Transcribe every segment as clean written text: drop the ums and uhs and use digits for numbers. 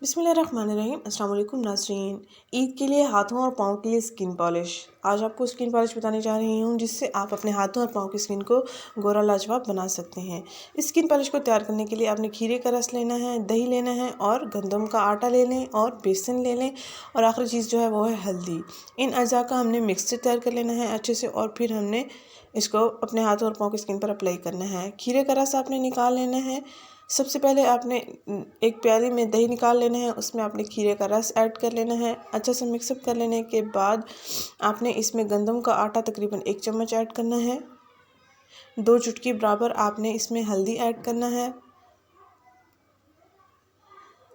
बिस्मिल्लाहिर्रहमानिर्रहीम। अस्सलाम वालेकुम नाज़रीन। ईद के लिए हाथों और पाँव के लिए स्किन पॉलिश। आज आपको स्किन पॉलिश बताने जा रही हूँ जिससे आप अपने हाथों और पाँव की स्किन को गोरा लाजवाब बना सकते हैं। इस स्किन पॉलिश को तैयार करने के लिए आपने खीरे का रस लेना है, दही लेना है और गंदम का आटा ले लें और बेसन ले लें और आखिरी चीज़ जो है वो है हल्दी। इन अज़ा का हमने मिक्सचर तैयार कर लेना है अच्छे से और फिर हमने इसको अपने हाथों और पाँव की स्किन पर अप्लाई करना है। खीरे का रस आपने निकाल लेना है। सबसे पहले आपने एक प्याली में दही निकाल लेना है, उसमें आपने खीरे का रस ऐड कर लेना है। अच्छे से मिक्सअप कर लेने के बाद आपने इसमें गंदम का आटा तकरीबन 1 चम्मच ऐड करना है। 2 चुटकी बराबर आपने इसमें हल्दी ऐड करना है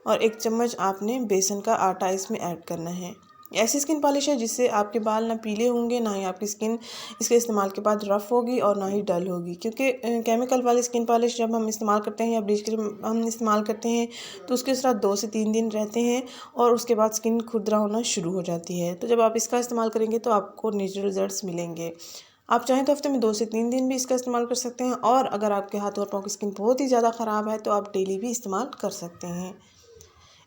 और 1 चम्मच आपने बेसन का आटा इसमें ऐड करना है। ऐसी स्किन पॉलिश है जिससे आपके बाल ना पीले होंगे, ना ही आपकी स्किन इसके इस्तेमाल के बाद रफ़ होगी और ना ही डल होगी, क्योंकि केमिकल वाली स्किन पॉलिश जब हम इस्तेमाल करते हैं या ब्लीच क्रीम हम इस्तेमाल करते हैं तो उसके साथ 2 से 3 दिन रहते हैं और उसके बाद स्किन खुरदरा होना शुरू हो जाती है। तो जब आप इसका इस्तेमाल करेंगे तो आपको नेचुरल रिजल्ट्स मिलेंगे। आप चाहें तो हफ्ते में 2 से 3 दिन भी इसका इस्तेमाल कर सकते हैं और अगर आपके हाथ और पाँव की स्किन बहुत ही ज़्यादा ख़राब है तो आप डेली भी इस्तेमाल कर सकते हैं।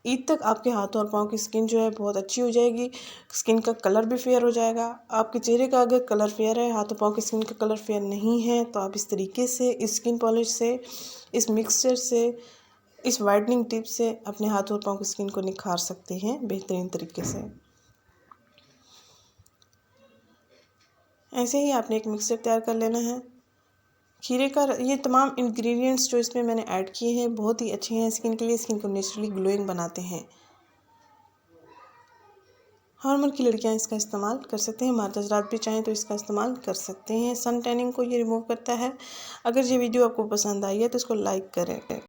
ईद तक आपके हाथों और पाँव की स्किन जो है बहुत अच्छी हो जाएगी। स्किन का कलर भी फेयर हो जाएगा। आपके चेहरे का अगर कलर फेयर है, हाथों पाँव की स्किन का कलर फेयर नहीं है, तो आप इस तरीके से इस स्किन पॉलिश से, इस मिक्सचर से, इस वाइटनिंग टिप से अपने हाथों और पाँव की स्किन को निखार सकते हैं बेहतरीन तरीके से। ऐसे ही आपने एक मिक्सचर तैयार कर लेना है। खीरे का ये तमाम इंग्रेडिएंट्स जो इसमें मैंने ऐड किए हैं बहुत ही अच्छे हैं स्किन के लिए, स्किन को नेचुरली ग्लोइंग बनाते हैं। हर उम्र की लड़कियां इसका इस्तेमाल कर सकते हैं। मार्च हजरात भी चाहें तो इसका इस्तेमाल कर सकते हैं। सन टैनिंग को ये रिमूव करता है। अगर ये वीडियो आपको पसंद आई है तो इसको लाइक करें।